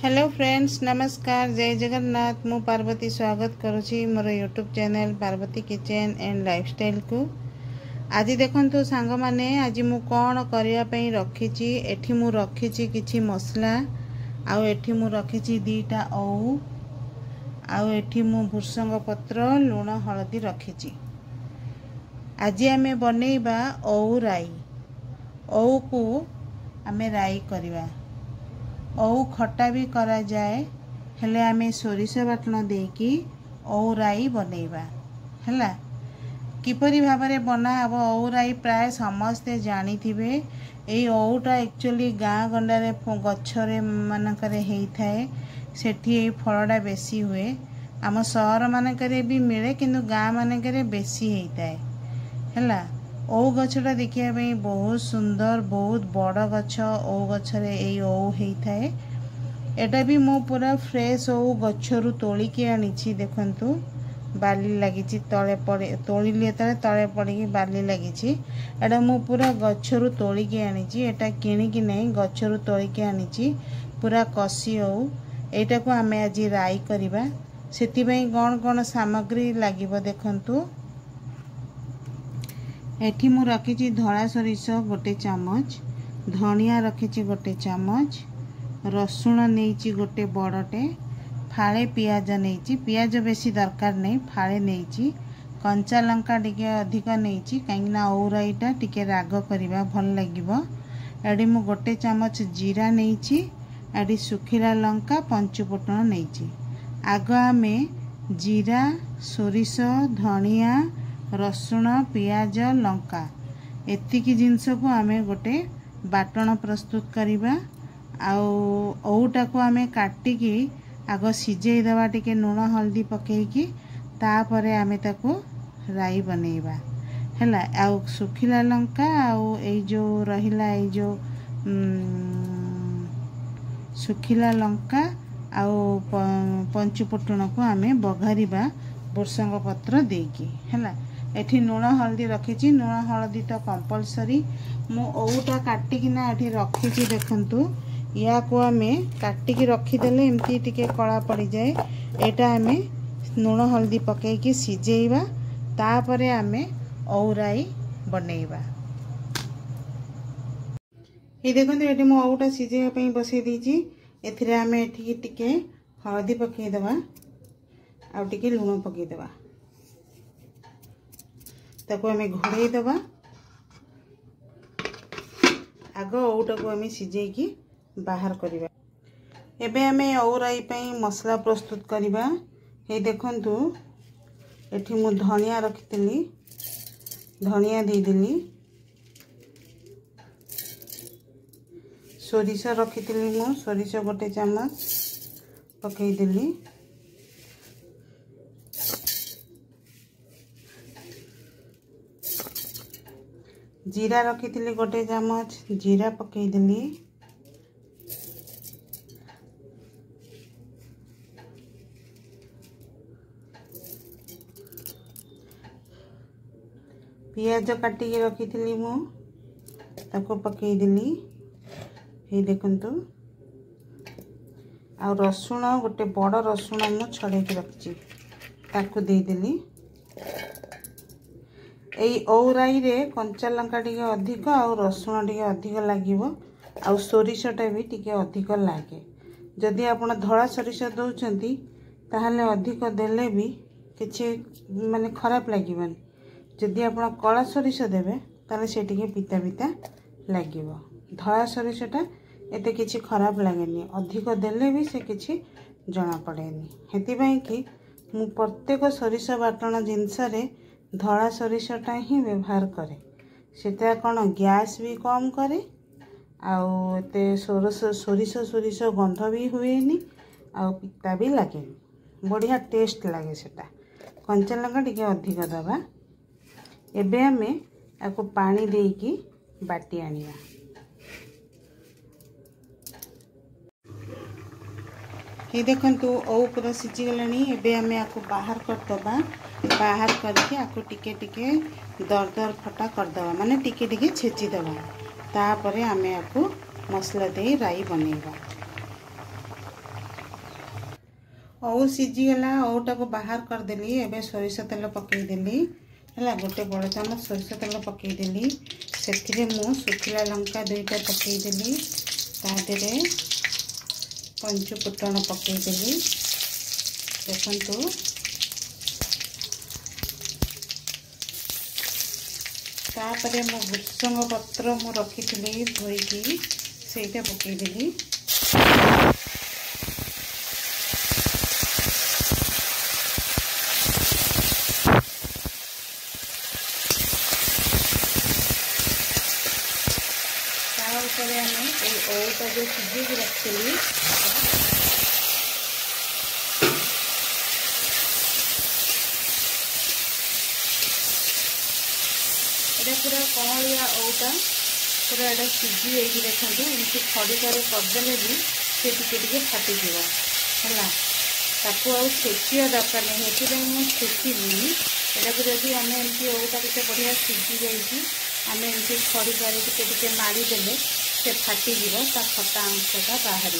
Hello friends, नमस्कार, जय जगन्नाथ। मु पार्वती स्वागत करुछि मोर YouTube channel Parvati kitchen and lifestyle को। आज देखंतु सांग माने, आज मु कोन करिया पई रखिछि। एठी मु रखिछि किछि मसला, आउ एठी मु रखिछि दीटा ओउ, आउ एठी मु भुसंग पत्र, लूण, हळदी रखिछि। आज आमे बनेइबा ओउ राई। ओउ को आमे राई करिबा। ओउ खट्टा भी करा जाए, हेले आमे सोरिष बाटण देकी ओउ राई बनेइबा हला। किपरि भाबरे बना हबो ओउ राई प्राय समस्ते जानी थिबे। एई ओउटा एक्चुअली गाँ गंडारे गछरे मानकरे हेई थाए, सेठी एई फळडा बेसी हुए। आम सहर मानकरे भी मिले, किंतु गाँ मानकरे बेसी हेई थाए हला। ओउ गछटा देखिया पई बहुत सुंदर, बहुत बड़ गछ। ओउ गछरे एई ओउ हेई थाए। एटा भी मो पूरा फ्रेश ओउ गछरु तोली के आनिछि। देखंतु बाली लागिछि तळे पड़े, तोलिले तळे पड़ी बाली लागिछि। एटा मो पूरा गछरु तोली के आनिछि। एटा किनि कि नै, गछरु तोली के आनिछि पूरा कसी ओउ। एटा को आमे आज राई करिबा। सेति पई कोन कोन सामग्री लागिबो देखंतु। एठी मु रखिछि धळा सरिष गोटे चामच, धनिया रखिछि गोटे चामच, रसुण नेइछि गोटे बड़टे, फाळे पियाज नेइछि। पियाज बेसी दरकार नै, फाळे नेइछि। कंचा लंका टिके अधिक नेइछि, काइना ओउ राईटा टिके राग करिबा भल लागिबो। एडी मु गोटे चामच जीरा नेइछि। एडी सुखिला लंका, पंचफुटण नेइछि। आग आमे जीरा, सोरिष, धनिया, रसुण, पियाज, लंका एतिकी जिनस को आमे गोटे बाटण प्रस्तुत करिबा। आउ ओउटा को आमे काटिकी आग सिझेई देबा, टिके लूण हल्दी पकेइकी, तापरे आमे ताको राई बनेइबा हला। आउ सुखिला लंका आउ एई जो रहिला, एई जो सुखिला लंका आउ पंचफुटण को आमे बघारिबा भुसंग पत्र देकी हला। एठी लूण हल्दी रखिछि। लूण हल्दी तो कंपलसरी। मु ओउटा काटिकिना एठी रखिछि। देखंतु या को आमे काटिकी रखिदेले एमती टिके कला पड़ी जाए। एटा आमे लूण हल्दी पकेइकी सिझेइबा, तापरे आमे ओउ राई बनेइबा। ए देखंतु एठी मु ओउटा सिझेइबा पई बसै दीछि। एथिरे आमे एठी टिके हल्दी पकेइ देबा, आ टिके लूण पकेइ देबा। ताको आमे घोड़ेई देबा। आगो ओउटा को आमे सिझेइकी बाहर करिबा। एबे आमे ओउ राई पई मसला प्रस्तुत करिबा। हे देखंतु एठी मु धनिया रखितली, धनिया देई देली। सोरिष रखितली मु, सोरिष गोटे चामच पकेई देली। जीरा रखितली गोटे चामच, जीरा पकेई देली। पियाज काटिकी रखितली मु, ताको पकेई देली। हे देखंतु आ रसुण गोटे बड़ रसुण मु छड़ेकी रखिछि, ताको देई देली। एई ओउ राई रे कंचा लंका टिके अधिक आउ रसुण टिके अधिक लागिवो, आउ सोरिषटा भी टिके अधिक लागे। जदि आपण धळा सोरिष दउचंती ताहाले अधिक देले भी किछि माने खराब लागिबन। जदि आपण कळा सोरिष देबे ताले से टिके पिता पिता लागिवो। धळा सोरिषटा एते किछि खराब लागेनी, अधिक देले भी से किछि जणा पड़ेनी। हेति पई कि मु प्रत्येक सोरिष बाटण जिंस रे धळा सोरिषटा ही व्यवहार करे। सेटा कोन गैस भी कम करे, आउ एते सोरिष सोरिष गंध भी हुएनी, आउ पिता भी लागेनी। बढ़िया टेस्ट लागे सेटा। कंचा लंका टिके अधिक दबा। एबे आमे आको पानी देकी बाटी आनिया। ये देखंतु ओउ पूरा सिझी गलानी। एबे आमे आको बाहर करदबा। बाहर करके आको टिके टिके दर दर फटा करदबा, माने टिके टिके छेची दबा। तापरे आमे आको मसला दे राई बनेइबा। ओउ सीझीगला ओटा को बाहर करदेली एबे सोरिष तेल पकईदेली है गोटे बड़ चामच सोरिष तेल पकईदेली से मु सुखिला लंका 2टा पकईदेली तादे पंचु फुटण पकईदेली देखंतु तापरे मु भृषंग पत्र मु रखी धोईकी सेटा पकईदेली ओटा जो सीझे रखी पूरा कमलिया ओटा पूरा एटा सीझी देखो एमती खड़िकार करदे भी सी टे फाटी है ताकू आउ छेचिया दरकार नहीं ये मुझे छेचीनी यहाँ को जब आम एमती ओटा के बढ़िया सीझी जामें एमती खड़िकार टे माड़देले से फाटी ता खटा अंशटा बाहर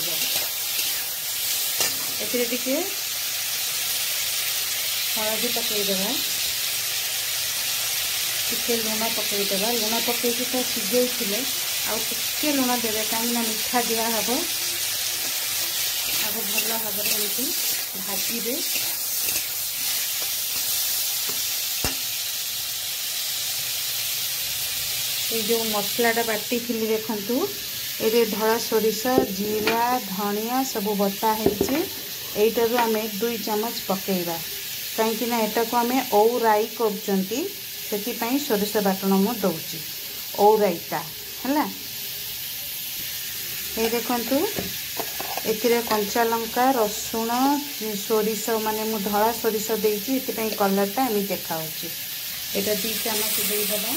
ए हलदी पकईदेवा टिके लुण पकईदेवा लुण पकईकी तो सीझे आउ लुण देवे कहीं मीठा दिहब आग भल भाव एमती भाजबे ये जो मसलाटा बाटी थी देखु ये धला सोरिष जीरा धनिया सब बटा होटारू आम 2 चामच पकेबा कहीं एटा को आम ओउ राई कर सोरिष बाटण मु दौची ओउ राईटा है ये देखु ए कंचा लंका रसुण सोरिष माने मु धला सोरिष देती कलरटा एम देखा यहाँ 2 चामच देदेबा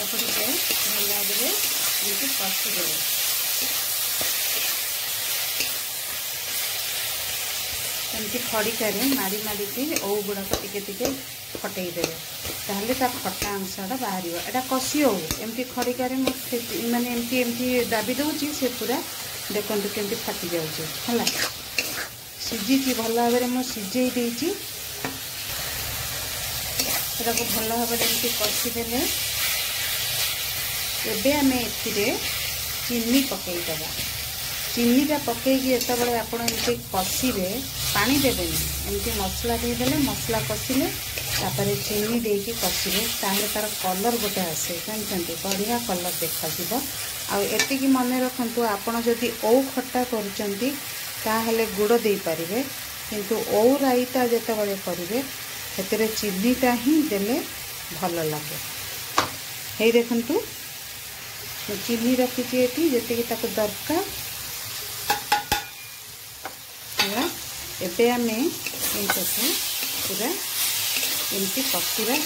भल भाव कषिदे एमती खड़िकार मारी मारिकी ओउ गुड़ाक टिके फटईदे ताहले ता खटा अंशटा बाहर एटा कषि ओउ एमती खड़िकार माने एमती एमती दाबी दउची से पूरा देखंतु केमती फाटी जाउची हला सीझी भल भाव में सीझे देइची एटा को भल भाव एमती कषिदेले एबे आम चीनी पकईदबा चीनीटा पकईकी एतबे आपण एमती कषिबे पानी देवेनि एमती मसला देदेले मसला कषिले तापर चीनी देकी कषिबे ताहले तार कलर गोटे आसे जानते बढ़िया कलर देखा आती मन रखु आपड़ जदि ओउ खट्टा करुँच ताहले गुड़ दे पारे किंतु ओउ राईटा जितेबाला करेंगे से चीनीटा ही देले भल लगे हे देखु चीनी रखी जी दरकार एबे आम पूरा एमती कषिबा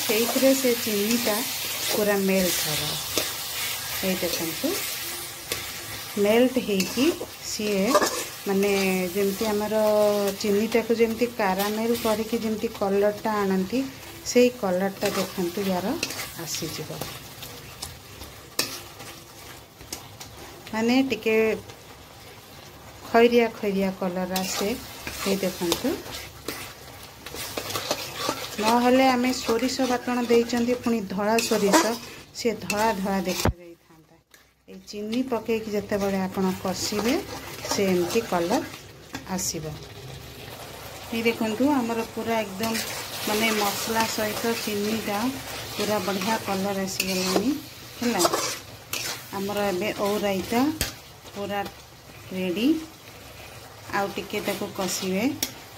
से चीनीटा पूरा मेल्ट हम ये देखु मेल्ट होगी सी माने जमती आमर चीनीटा को जमती कारामेल करके जमती कलरटा आनती से कलरटा देखु यार आसीज माने टिके खैरिया खैरिया कलर आसे ये देखु नहले आम सोरिष बाटण देइचंती पुणी धला सोरिष से धला धला देखा जाई थांता ये चीनी पकईकी जितेबाला आपण कषिबे से एमती कलर आसीबो ये देखु आमर पूरा एकदम माने मसला सहित चीनीटा पूरा बढ़िया कलर आसीगलानी है आमर ए ओउ राईटा पूरा रेडी आउ टिके ताको कषिबे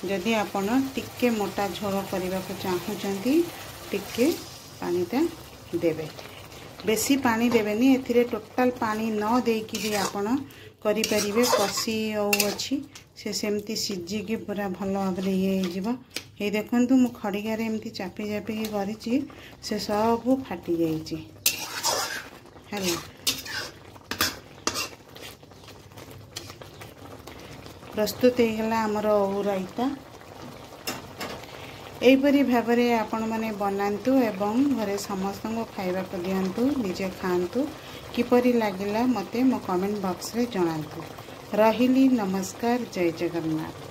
जदि आपण टिके मोटा झोल करने को चाहूँगी टिके पानीटा देवे बेसी पानी देवेनी एथिरे टोटाल पानी न देकी भी आपण करि परिबे कषि ओउ अछि से सेमती सिझिकी पूरा भल भाव ये देखु मु खड़िगार एमती चापी चापी करी से सब फाटी जाइए है प्रस्तुत होगा आमर ओउ राईता एहीपरि भाबरे आपण माने बनांतु एवं घरे समस्त को खाइबा को दियंतु निजे खांतु किपरि लागिला मते मो कमेंट बॉक्स रे जणांतु। रहिली नमस्कार जय जगन्नाथ।